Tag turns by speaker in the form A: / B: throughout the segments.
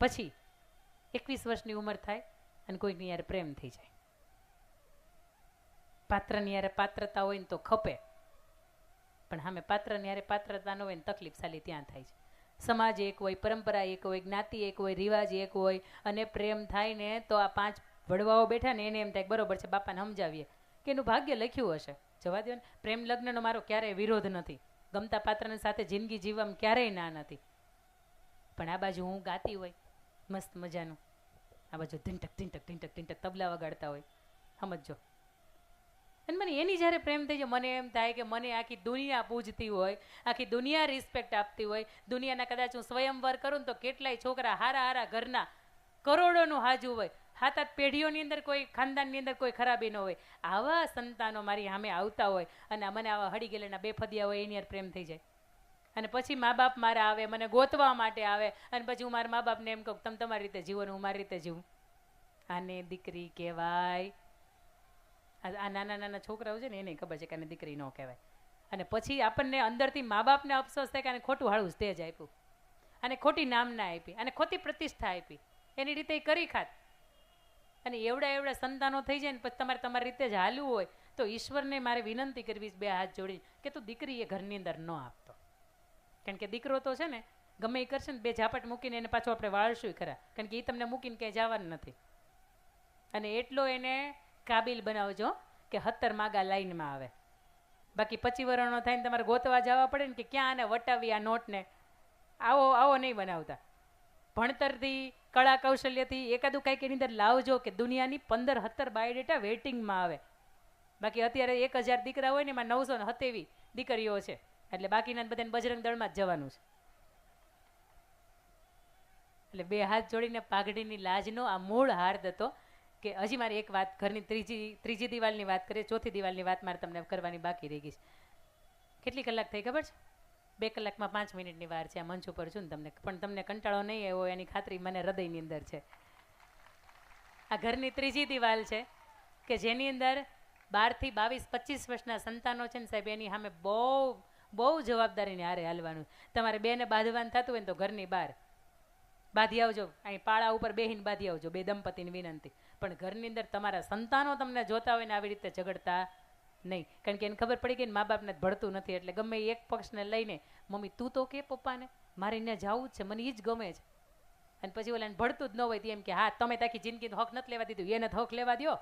A: પછી 21 વર્ષની ઉંમર થાય અને કોઈકની યાર પ્રેમ થઈ જાય. પાત્રની યારે પાત્રતા હોય ને તો ખપે, પણ સામે પાત્રની યારે પાત્રતા ન હોય ને તકલીફ સાલી ત્યાં થાય છે. સમાજ એક હોય, પરંપરા એક હોય, જ્ઞાતિ એક હોય, રિવાજ એક હોય, અને પ્રેમ થાય ને તો આ 5 વડવાઓ બેઠા ને એને એમ થાય બરોબર છે, બાપાને સમજાવીએ કે એનું ભાગ્ય લખ્યું હશે. જવા દો ને, પ્રેમ લગ્નનો મારો ક્યારેય વિરોધ નથી, ગમતા પાત્રની સાથે જિંદગી જીવવામાં ક્યારેય ના નથી. પણ આ બાજુ હું ગાતી હોય મસ્ત મજાનું, આ બાજુ ઢીંટક ઢીંટક ઢીંટક ઢીંટક તબલા વગાડતા હોય, સમજો. અને મને એની જ્યારે પ્રેમ થઈ જાય મને એમ થાય કે મને આખી દુનિયા પૂજતી હોય, આખી દુનિયા રિસ્પેક્ટ આપતી હોય. દુનિયાના કદાચ હું સ્વયંવર કરું ને તો કેટલાય છોકરા હારા હારા ઘરના કરોડોનું હાજુ હોય, 7-8 પેઢીઓની અંદર કોઈ ખાનદાનની અંદર કોઈ ખરાબી ન હોય, આવા સંતાનો મારી સામે આવતા હોય અને મને આવા હળી ગયેલાના બેફદિયા હોય એની યાર પ્રેમ થઈ જાય. અને પછી મા બાપ મારા આવે, મને ગોતવા માટે આવે, અને પછી હું મારા મા બાપને એમ કહું તમે તમારી રીતે જીવો ને હું મારી રીતે જીવું. આને દીકરી કહેવાય? આ નાના નાના છોકરાઓ છે ને એને ખબર છે કે આને દીકરી ન કહેવાય. અને પછી આપણને અંદરથી મા બાપને અફસોસ થાય કે આને ખોટું હાળું સ્ટેજ આપ્યું, અને ખોટી નામના આપી, અને ખોટી પ્રતિષ્ઠા આપી, એની રીતે એ કરી ખાત. અને એવડા સંતાનો થઈ જાય ને પછી તમારે તમારી રીતે જ હાલવું હોય તો ઈશ્વરને મારે વિનંતી કરવી છે 2 હાથ જોડી કે તું દીકરી એ ઘરની અંદર ન આપતો. કારણ કે દીકરો તો છે ને ગમે એ કરશે ને 2 ઝાપટ મૂકીને એને પાછું આપણે વાળશું ખરા, કારણ કે એ તમને મૂકીને ક્યાંય જવાનું નથી. અને એટલો એને કાબિલ બનાવજો કે 17 માગા લાઈનમાં આવે. બાકી 25 વર્ષનો થાય ને તમારે ગોતવા જવા પડે ને કે ક્યાં આને વટાવી આ નોટને, આવો નહીં બનાવતા. ભણતરથી, કળા કૌશલ્યથી એકાદું કંઈક એની અંદર લાવજો કે દુનિયાની 15-17 બાયોડેટા વેઇટિંગમાં આવે. બાકી અત્યારે 1000 દીકરા હોય ને એમાં 927 દીકરીઓ છે, એટલે બાકીના બધાને બજરંગ દળમાં જ જવાનું છે. એટલે 2 હાથ જોડીને પાઘડીની લાજનો આ મૂળ હાર્દ હતો. કે હજી મારી એક વાત, ઘરની ત્રીજી દિવાલની વાત કરીએ, ચોથી દિવાલની વાત મારે તમને કરવાની બાકી રહી ગઈ છે. કેટલી કલાક થઈ ખબર છે? 2 કલાકમાં 5 મિનિટની વાર છે. આ મંચ ઉપર છું ને તમને, પણ તમને કંટાળો નહીં આવ્યો એની ખાતરી મને હૃદયની અંદર છે. આ ઘરની ત્રીજી દિવાલ છે કે જેની અંદર 12 થી 22, 25 વર્ષના સંતાનો છે ને સાહેબ, એની સામે બહુ જવાબદારીને હારે હાલવાનું. તમારે 2 ને બાંધવાનું થતું હોય ને તો ઘરની બહાર બાંધી આવજો, અહીં પાળા ઉપર બેહીને બાંધી આવજો, 2 દંપતીની વિનંતી. પણ ઘરની અંદર તમારા સંતાનો તમને જોતા હોય ને આવી રીતે ઝઘડતા નહીં, કારણ કે એને ખબર પડી ગઈ ને મા બાપને ભળતું નથી, એટલે ગમે એક પક્ષને લઈને મમ્મી તું તો કે પપ્પાને મારે એને જવું જ છે, મને એ જ ગમે છે. અને પછી ઓલાને ભળતું જ ન હોય તો એમ કે હા તમે તાકી જિંદગીનો હક નથી લેવા દીધું, એને હક લેવા દો.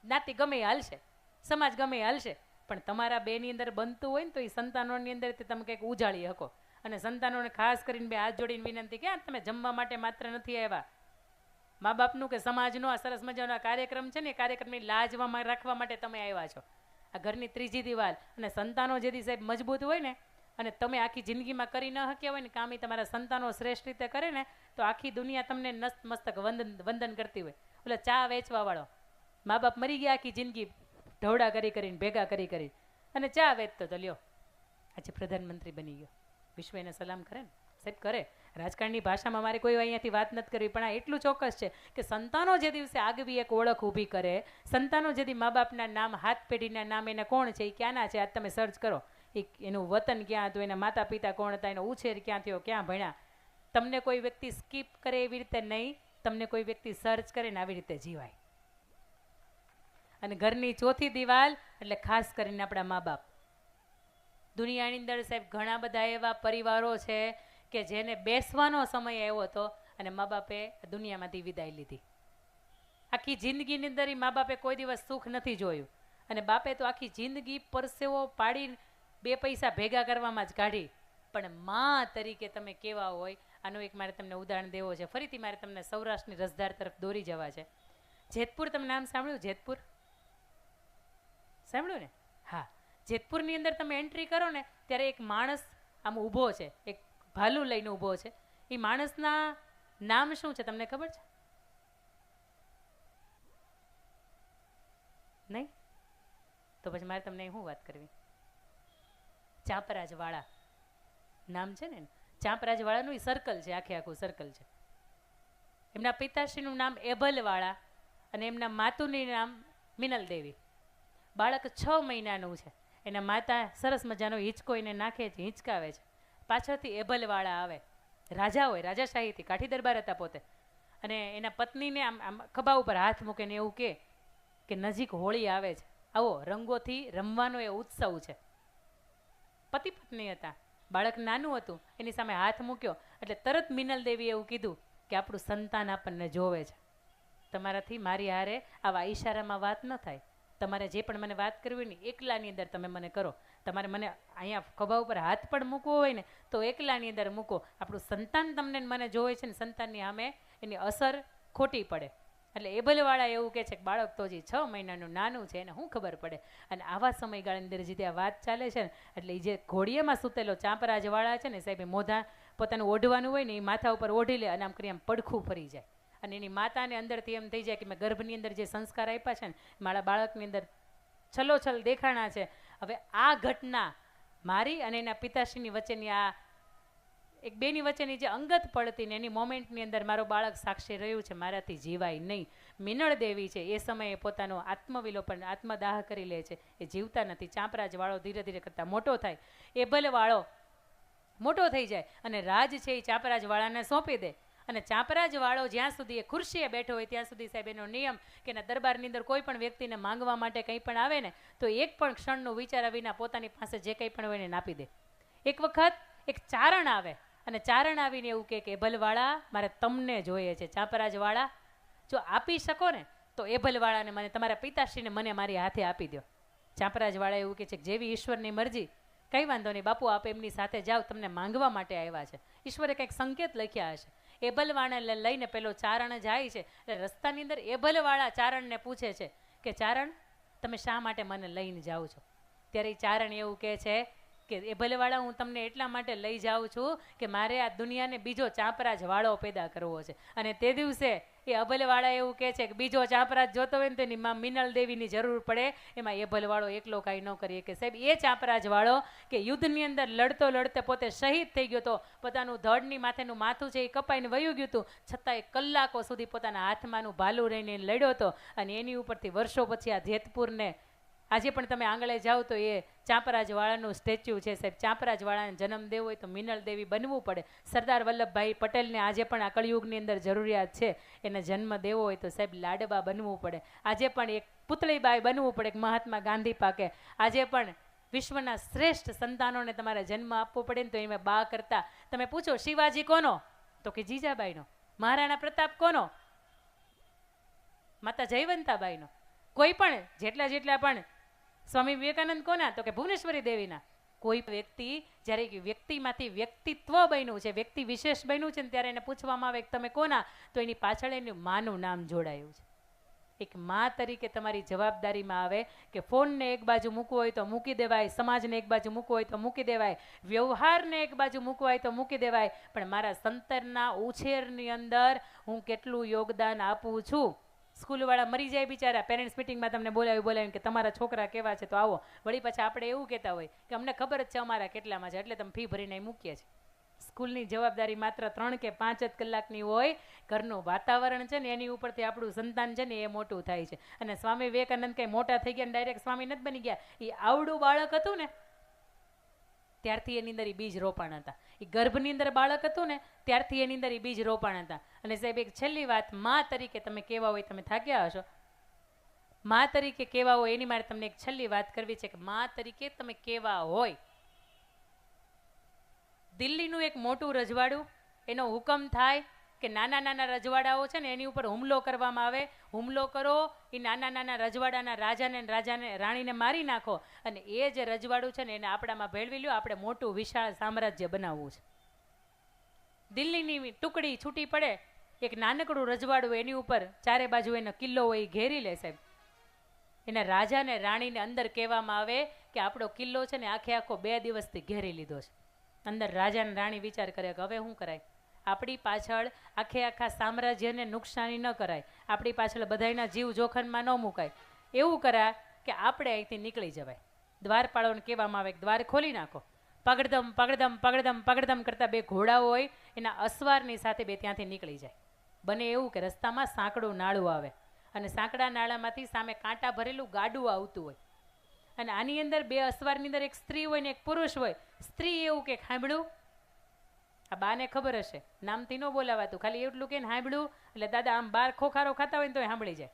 A: જ્ઞાતિ ગમે એ હાલશે, સમાજ ગમે એ હાલશે, પણ તમારા 2ની અંદર બનતું હોય ને તો એ સંતાનોની અંદર તમે કંઈક ઉજાળી શકો. અને સંતાનોને ખાસ કરીને 2 હાથ જોડીને વિનંતી કે તમે જમવા માટે માત્ર નથી આવ્યા. મા બાપનું કે સમાજનો આ સરસ મજાનો કાર્યક્રમ છે ને, એ કાર્યક્રમની લાજમાં રાખવા માટે તમે આવ્યા છો. આ ઘરની ત્રીજી દિવાલ. અને સંતાનો જેથી સાહેબ મજબૂત હોય ને, અને તમે આખી જિંદગીમાં કરી ન શક્યા હોય ને કામ એ તમારા સંતાનો શ્રેષ્ઠ રીતે કરે ને, તો આખી દુનિયા તમને નતમસ્તક વંદન કરતી હોય. એટલે ચા વેચવા વાળો મા બાપ મરી ગયા આખી જિંદગી ઢવડા કરીને ભેગા કરી અને ચા વેચતો તો લ્યો આજે પ્રધાનમંત્રી બની ગયો, વિશ્વ એને સલામ કરે ને સાહેબ, કરે. રાજકારણની ભાષામાં મારે કોઈ અહીંયાથી વાત નથી કરવી, પણ આ એટલું ચોક્કસ છે કે સંતાનો જે દિવસે આગવી એક ઓળખ ઊભી કરે, સંતાનો જેથી મા બાપના નામ, હાથ પેઢીના નામ એને કોણ છે, એ ક્યાંના છે, આજ તમે સર્ચ કરો એનું વતન ક્યાં હતું, એના માતા પિતા કોણ હતા, એનો ઉછેર ક્યાં થયો, ક્યાં ભણ્યા. તમને કોઈ વ્યક્તિ સ્કીપ કરે એવી રીતે નહીં, તમને કોઈ વ્યક્તિ સર્ચ કરે ને આવી રીતે જીવાય. અને ઘરની ચોથી દિવાલ એટલે ખાસ કરીને આપણા મા બાપ. દુનિયાની અંદર સાહેબ ઘણા બધા એવા પરિવારો છે કે જેને બેસવાનો સમય આવ્યો હતો અને મા બાપે દુનિયામાંથી વિદાય લીધી. આખી જિંદગીની અંદર મા બાપે કોઈ દિવસ સુખ નથી જોયું, અને બાપે તો આખી જિંદગી પરસેવો પાડી 2 પૈસા ભેગા કરવામાં જ કાઢી. પણ મા તરીકે તમે કેવા હોય, આનું એક મારે તમને ઉદાહરણ દેવો છે. ફરીથી મારે તમને સૌરાષ્ટ્રની રસધાર તરફ દોરી જવા છે. જેતપુર, તમે નામ સાંભળ્યું? જેતપુર સાંભળ્યું ને? હા, જેતપુરની અંદર તમે એન્ટ્રી કરો ને ત્યારે એક માણસ આમ ઊભો છે, એક ભાલું લઈને ઊભો છે. એ માણસના નામ શું છે તમને ખબર છે? નહીં? તો પછી મારે તમને શું વાત કરવી? ચાંપરાજવાળા નામ છે ને, ચાંપરાજવાળાનું એ સર્કલ છે, આખું સર્કલ છે. એમના પિતાશ્રીનું નામ એભલવાળા અને એમના માતુનું નામ મિનલ દેવી. બાળક 6 મહિનાનું છે. એના માતા સરસ મજાનો હિંચકો એને નાખે છે, હિંચકાવે છે. પાછળથી એભલવાળા આવે રાજા હોય, રાજાશાહીથી, કાઠી દરબાર હતા પોતે. અને એના પત્નીને આમ આમ ખભા ઉપર હાથ મૂકે ને એવું કે નજીક હોળી આવે છે, આવો રંગોથી રમવાનો એ ઉત્સવ છે. પતિ પત્ની હતા, બાળક નાનું હતું, એની સામે હાથ મૂક્યો એટલે તરત મિનલ દેવી એવું કીધું કે આપણું સંતાન આપણને જોવે છે, તમારાથી મારી હારે આવા ઈશારામાં વાત ન થાય, તમારે જે પણ મને વાત કરવી ને એકલાની અંદર તમે મને કરો, તમારે મને અહીંયા ખભા ઉપર હાથ પણ મૂકવો હોય ને તો એકલાની અંદર મૂકો, આપણું સંતાન તમને મને જોવે છે ને સંતાનની સામે એની અસર ખોટી પડે. એટલે એબલવાળા એવું કહે છે કે બાળક તો હજી 6 મહિનાનું નાનું છે, એને શું ખબર પડે. અને આવા સમયગાળાની અંદર જે આ વાત ચાલે છે ને, એટલે એ જે ઘોડિયામાં સૂતેલો ચાંપરાજવાળા છે ને સાહેબ, એ મોઢા પોતાનું ઓઢવાનું હોય ને એ માથા ઉપર ઓઢી લે અને આમ કરી આમ પડખું ફરી જાય. અને એની માતાને અંદરથી એમ થઈ જાય કે મેં ગર્ભની અંદર જે સંસ્કાર આપ્યા છે ને મારા બાળકની અંદર છલોછલ દેખાણા છે. હવે આ ઘટના મારી અને એના પિતાશ્રીની વચ્ચેની આ એક બેની વચ્ચેની જે અંગત પડતી ને એની મોમેન્ટની અંદર મારો બાળક સાક્ષી રહ્યું છે, મારાથી જીવાય નહીં. મિનળ દેવી છે એ સમયે પોતાનો આત્મવિલોપન, આત્મદાહ કરી લે છે, એ જીવતા નથી. ચાંપરાજવાળો ધીરે ધીરે કરતાં મોટો થાય, એબલવાળો મોટો થઈ જાય અને રાજ છે એ ચાંપરાજવાળાને સોંપી દે. અને ચાંપરાજવાળો જ્યાં સુધી એ ખુરશીએ બેઠો હોય ત્યાં સુધી સાહેબ એનો નિયમ કે એના દરબારની અંદર કોઈ પણ વ્યક્તિને માંગવા માટે કંઈ પણ આવે ને તો એક પણ ક્ષણનું વિચાર્યા વિના પોતાની પાસે જે કંઈ પણ હોય એને આપી દે. એક વખત એક ચારણ આવે અને ચારણ આવીને એવું કહે કે એબલવાળા મારે તમને જોઈએ છે, ચાંપરાજવાળા જો આપી શકો ને તો એબલવાળાને મને તમારા પિતાશ્રીને મને મારી હાથે આપી દો. ચાંપરાજવાળા એવું કહે છે કે જેવી ઈશ્વરની મરજી, કંઈ વાંધો નહીં બાપુ, આપ એમની સાથે જાઓ, તમને માંગવા માટે આવ્યા છે, ઈશ્વરે કંઈક સંકેત લખ્યા હશે. એબલવાળાને લઈને પેલો ચારણ જાય છે એટલે રસ્તાની અંદર એબલવાળા ચારણને પૂછે છે કે ચારણ તમે શા માટે મને લઈને જાઓ છો? ત્યારે એ ચારણ એવું કહે છે કે એબલવાળા હું તમને એટલા માટે લઈ જાઉં છું કે મારે આ દુનિયાને બીજો ચાંપરાજવાળો પેદા કરવો છે. અને તે દિવસે એ અબલવાળા એવું કહે છે કે બીજો ચાંપરાજ જોતો હોય ને તો એની માં મિનળ દેવીની જરૂર પડે, એમાં એબલવાળો એકલો કાંઈ ન કરીએ. કે સાહેબ એ ચાંપરાજવાળો કે યુદ્ધની અંદર લડતો લડતે પોતે શહીદ થઈ ગયો હતો, પોતાનું ધડની માથેનું માથું છે એ કપાઈને વયું ગયું હતું, છતાં એ કલાકો સુધી પોતાના હાથમાંનું ભાલું રહીને લડ્યો હતો. અને એની ઉપરથી વર્ષો પછી આ જેતપુરને આજે પણ તમે આંગળે જાઓ તો એ ચાંપરાજવાળાનું સ્ટેચ્યુ છે સાહેબ. ચાંપરાજવાળાને જન્મ દેવો હોય તો મિનળ દેવી બનવું પડે. સરદાર વલ્લભભાઈ પટેલને આજે પણ આ કળિયુગની અંદર જરૂરિયાત છે, એને જન્મ દેવો હોય તો સાહેબ લાડબા બનવું પડે. આજે પણ એક પુતળીબાઈ બનવું પડે, એક મહાત્મા ગાંધી પાકે. આજે પણ વિશ્વના શ્રેષ્ઠ સંતાનોને તમારે જન્મ આપવો પડે ને તો એમાં બા કરતા તમે પૂછો શિવાજી કોનો તો કે જીજાબાઈનો, મહારાણા પ્રતાપ કોનો માતા જયવંતાબાઈનો, કોઈ પણ જેટલા પણ સ્વામી વિવેકાનંદ કોના તો કે ભુવનેશ્વરી દેવીના. કોઈ વ્યક્તિ જ્યારે વ્યક્તિમાંથી વ્યક્તિત્વ બન્યું છે, વ્યક્તિ વિશેષ બન્યું છે ને ત્યારે એને પૂછવામાં આવે કે તમે કોના તો એની પાછળ એનું માનું નામ જોડાયું છે. એક મા તરીકે તમારી જવાબદારીમાં આવે કે ફોનને એક બાજુ મૂકવો હોય તો મૂકી દેવાય, સમાજને એક બાજુ મૂકવો હોય તો મૂકી દેવાય, વ્યવહારને એક બાજુ મૂકવો હોય તો મૂકી દેવાય, પણ મારા સંતાનના ઉછેરની અંદર હું કેટલું યોગદાન આપું છું. સ્કૂલવાળા મરી જાય બિચારા, પેરેન્ટ્સ મિટિંગમાં તમને બોલાવ્યું કે તમારા છોકરા કેવા છે તો આવો, વળી પાછા આપણે એવું કહેતા હોય કે અમને ખબર જ છે અમારા કેટલામાં છે એટલે તમે ફી ભરીને મૂકીએ છીએ. સ્કૂલની જવાબદારી માત્ર 3 કે 5 જ કલાકની હોય, ઘરનું વાતાવરણ છે ને એની ઉપરથી આપણું સંતાન છે ને એ મોટું થાય છે. અને સ્વામી વિવેકાનંદ કંઈ મોટા થઈ ગયા ને ડાયરેક્ટ સ્વામી નથી બની ગયા, એ આવડું બાળક હતું ને ત્યારથી એની અંદર એ બીજ રોપાણ હતા. એ ગર્ભની અંદર બાળક હતું ને ત્યારથી એની અંદર એ બીજ રોપાણ હતા. અને સાહેબ એક છેલ્લી વાત, મા તરીકે તમે કેવા હોય, તમે થાક્યા હશો, મા તરીકે કેવા હોય એની મારે તમને એક છેલ્લી વાત કરવી છે કે મા તરીકે તમે કેવા હોય. દિલ્હીનું એક મોટું રજવાડું, એનો હુકમ થાય કે નાના નાના રજવાડાઓ છે ને એની ઉપર હુમલો કરવામાં આવે, હુમલો કરો, એ નાના નાના રજવાડાના રાજાને રાણીને મારી નાખો, અને એ જે રજવાડું છે ને એને આપણામાં ભેળવી લ્યો, આપણે મોટું વિશાળ સામ્રાજ્ય બનાવવું છે. દિલ્હીની ટુકડી છૂટી પડે, એક નાનકડું રજવાડું એની ઉપર ચારે બાજુ એનો કિલ્લો હોય એ ઘેરી લે સાહેબ. એના રાજાને રાણીને અંદર કહેવામાં આવે કે આપણો કિલ્લો છે ને આખો 2 દિવસથી ઘેરી લીધો છે. અંદર રાજા અને રાણી વિચાર કરે કે હવે શું કરાય, આપણી પાછળ આખા સામ્રાજ્યને નુકસાની ન કરાય, આપણી પાછળ બધાના જીવ જોખમમાં ન મુકાય, એવું કરા કે આપણે અહીંથી નીકળી જવાય. દ્વારપાળોને કહેવામાં આવે કે દ્વાર ખોલી નાખો. પગડદમ પગડદમ પગડદમ પગડદમ કરતા 2 ઘોડાઓ હોય એના અસવારની સાથે 2 ત્યાંથી નીકળી જાય. બને એવું કે રસ્તામાં સાંકડું નાળું આવે અને સાંકડા નાળામાંથી સામે કાંટા ભરેલું ગાડું આવતું હોય, અને આની અંદર 2 અસવારની અંદર એક સ્ત્રી હોય ને એક પુરુષ હોય. સ્ત્રી એવું કે સાંભળ્યું આ બાને ખબર હશે, નામથી ન બોલાવાતું, ખાલી એટલું કે સાંભળ્યું એટલે દાદા આમ બાર ખોખારો ખાતા હોય ને તો સાંભળી જાય.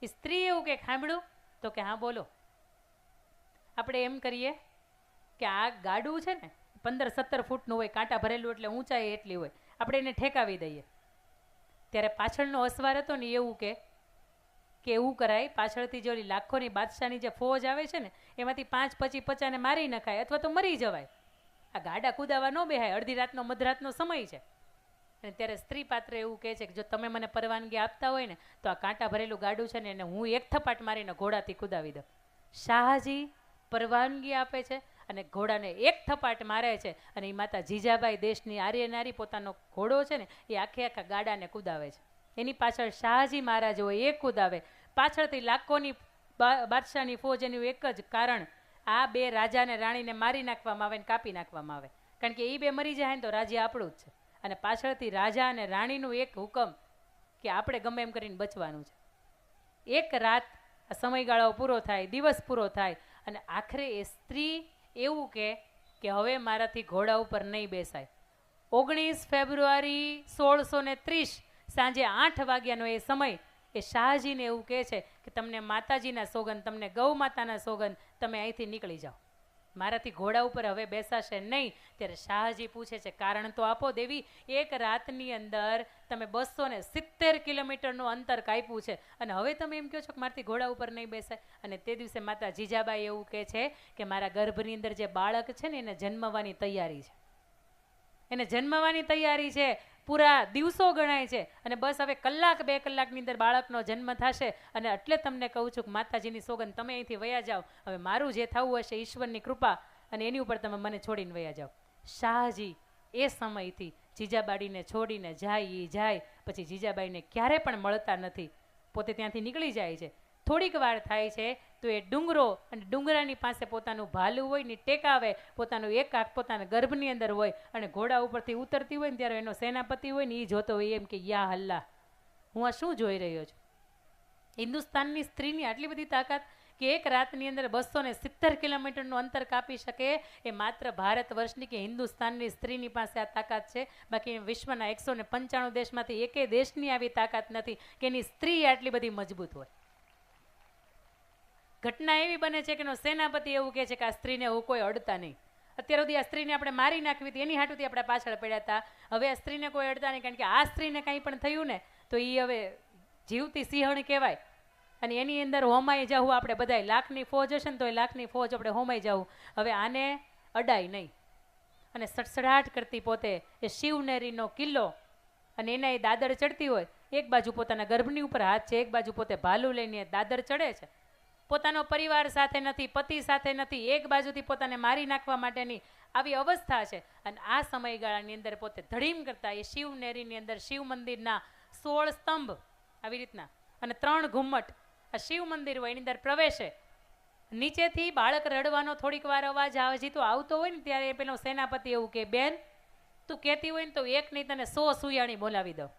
A: એ સ્ત્રી એવું કે સાંભળ્યું તો કે હા બોલો. આપણે એમ કરીએ કે આ ગાડું છે ને 15-17 ફૂટનું હોય, કાંટા ભરેલું એટલે ઊંચાઈ એટલી હોય, આપણે એને ઠેકાવી દઈએ. ત્યારે પાછળનો અસવાર હતો ને એવું કે એવું કરાય, પાછળથી જે ઓલી લાખોની બાદશાહની જે ફોજ આવે છે ને એમાંથી 5-25-50 મારી નખાય અથવા તો મરી જવાય. આ ગાડા કુદાવા ન બેહાય, અડધી રાતનો મધરાતનો સમય છે. અને ત્યારે સ્ત્રી પાત્ર એવું કહે છે કે જો તમે મને પરવાનગી આપતા હોય ને તો આ કાંટા ભરેલું ગાડું છે ને એને હું એક થપાટ મારીને ઘોડાથી કુદાવી દઉં. શાહજી પરવાનગી આપે છે અને ઘોડાને એક થપાટ મારે છે અને એ માતા જીજાબાઈ દેશની આર્ય નારી પોતાનો ઘોડો છે ને એ આખા ગાડાને કુદાવે છે. એની પાછળ શાહજી મહારાજ હોય એ કુદાવે, પાછળથી લાખોની બાદશાહની ફોજ. એનું એક જ કારણ, આ બે રાજાને રાણીને મારી નાખવામાં આવે ને કાપી નાખવામાં આવે, કારણ કે એ બે મરી જાય ને તો રાજ્ય આપણું જ છે. અને પાછળથી રાજા અને રાણીનું એક હુકમ કે આપણે ગમે એમ કરીને બચવાનું છે. એક રાત આ સમયગાળો પૂરો થાય, દિવસ પૂરો થાય અને આખરે એ સ્ત્રી એવું કે હવે મારાથી ઘોડા ઉપર નહીં બેસાય. 19 ફેબ્રુઆરી 1630 સાંજે 8 વાગ્યાનો એ સમય. એ શાહજીને એવું કહે છે કે તમને માતાજીના સોગંદ, તમને ગૌ માતાના સોગંદ, તમે અહીંથી નીકળી જાઓ, મારાથી ઘોડા ઉપર હવે બેસાશે નહીં. ત્યારે શાહજી પૂછે છે કારણ તો આપો દેવી, એક રાતની અંદર તમે 270 કિલોમીટરનું અંતર કાપ્યું છે અને હવે તમે એમ કહો છો કે મારાથી ઘોડા ઉપર નહીં બેસાય. અને તે દિવસે માતા જીજાબાઈ એવું કહે છે કે મારા ગર્ભની અંદર જે બાળક છે ને એને જન્મવાની તૈયારી છે, એને જન્મવાની તૈયારી છે, પૂરા દિવસો ગણાય છે અને બસ હવે 1-2 કલાકની અંદર બાળકનો જન્મ થશે. અને એટલે તમને કહું છું કે માતાજીની સોગંદ તમે અહીંથી વયા જાઓ, હવે મારું જે થવું હશે ઈશ્વરની કૃપા અને એની ઉપર તમે મને છોડીને વયા જાઓ. શાહજી એ સમયથી જીજાબાઈને છોડીને જાય, પછી જીજાબાઈને ક્યારે પણ મળતા નથી, પોતે ત્યાંથી નીકળી જાય છે. થોડીક વાર થાય છે તો એ ડુંગરો અને ડુંગરાની પાસે પોતાનું ભાલું હોય ને ટેકાવે, પોતાનું એક આંખ પોતાના ગર્ભની અંદર હોય અને ઘોડા ઉપરથી ઉતરતી હોય ને ત્યારે એનો સેનાપતિ હોય ને એ જોતો હોય એમ કે યા અલ્લાહ, હું આ શું જોઈ રહ્યો છું. હિન્દુસ્તાનની સ્ત્રીની આટલી બધી તાકાત કે એક રાતની અંદર 270 કિલોમીટરનું અંતર કાપી શકે, એ માત્ર ભારત વર્ષની કે હિન્દુસ્તાનની સ્ત્રીની પાસે આ તાકાત છે. બાકી વિશ્વના 195 દેશમાંથી એકેય દેશની આવી તાકાત નથી કે એની સ્ત્રી આટલી બધી મજબૂત હોય. ઘટના એવી બને છે કે એનો સેનાપતિ એવું કહે છે કે આ સ્ત્રીને હું કોઈ અડતા નહીં. અત્યાર સુધી આ સ્ત્રીને આપણે મારી નાખવી હતી, એની હાટુથી આપણે પાછળ પડ્યા હતા. હવે આ સ્ત્રીને કોઈ અડતા નહીં, કારણ કે આ સ્ત્રીને કંઈ પણ થયું ને તો એ હવે જીવતી સિંહણ કહેવાય અને એની અંદર હોમાઈ જવું. આપણે બધા 1,00,000ની ફોજ હશે ને તો 1,00,000ની ફોજ આપણે હોમાઈ જવું. હવે આને અડાય નહીં અને સડસડાટ કરતી પોતે એ શિવનેરીનો કિલ્લો અને એના એ દાદર ચડતી હોય, એક બાજુ પોતાના ગર્ભની ઉપર હાથ છે, એક બાજુ પોતે ભાલું લઈને દાદર ચડે છે. પોતાનો પરિવાર સાથે નથી, પતિ સાથે નથી, એક બાજુથી પોતાને મારી નાખવા માટેની આવી અવસ્થા છે. અને આ સમયગાળાની અંદર પોતે ધડીમ કરતા એ શિવનેરીની અંદર શિવ મંદિરના 16 સ્તંભ આવી રીતના અને 3 ઘુમ્મટ આ શિવ મંદિર હોય એની અંદર પ્રવેશે. નીચેથી બાળક રડવાનો થોડીક વાર અવાજ હજી તો આવતો હોય ને ત્યારે પેલો સેનાપતિ એવું કે બેન તું કહેતી હોય ને તો એક નહીં તને 100 સુયાણી બોલાવી દઉં,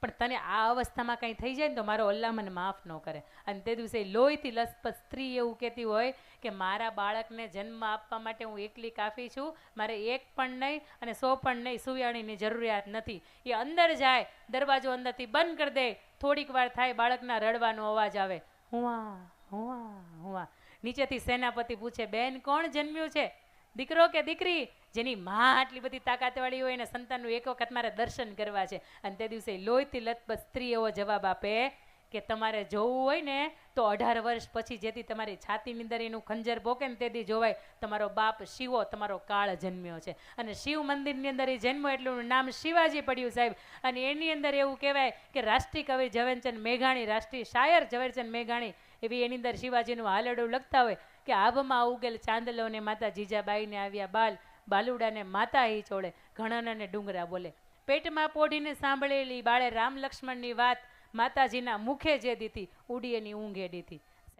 A: પણ તને આ અવસ્થામાં કંઈ થઈ જાય ને તો મારો અલ્લાહ મને માફ ન કરે. અને તે દિવસે લોહીથી લથપથ સ્ત્રી એવું કહેતી હોય કે મારા બાળકને જન્મ આપવા માટે હું એકલી કાફી છું, મારે એક પણ નહીં અને 100 પણ નહીં સુયાણીની જરૂરિયાત નથી. એ અંદર જાય, દરવાજો અંદરથી બંધ કરી દે, થોડીક વાર થાય બાળકના રડવાનો અવાજ આવે, હુઆ હુઆ હુઆ. નીચેથી સેનાપતિ પૂછે બેન કોણ જન્મ્યું છે, દીકરો કે દીકરી? જેની માં આટલી બધી તાકાતવાળી હોય ને સંતાનનું એક વખત મારે દર્શન કરવા છે. અને તે દિવસે લોહીથી લથપથ સ્ત્રી એવો જવાબ આપે કે તમારે જોવું હોય ને તો 18 વર્ષ પછી જેથી તમારી છાતીની અંદર એનું ખંજર ભોકે ને તેથી જોવાય તમારો બાપ શિવો તમારો કાળ જન્મ્યો છે. અને શિવ મંદિરની અંદર એ જન્મ એટલું નામ શિવાજી પડ્યું સાહેબ. અને એની અંદર એવું કહેવાય કે રાષ્ટ્રીય કવિ ઝવેરચંદ મેઘાણી, રાષ્ટ્રીય શાયર ઝવેરચંદ મેઘાણી એવી એની અંદર શિવાજીનું હાલરડું લખતા હોય કે આભમાં ઉગેલ ચાંદલોને માતા જીજાબાઈને આવ્યા બાલુડાને માતા ઈ ચોળે, ઘણાને ડુંગરા બોલે. પેટમાં પોઢીને સાંભળેલી બાળે રામ લક્ષ્મણની વાત, માતાજીના મુખે જે દીધી ઉડી એની ઊંઘે દીધી.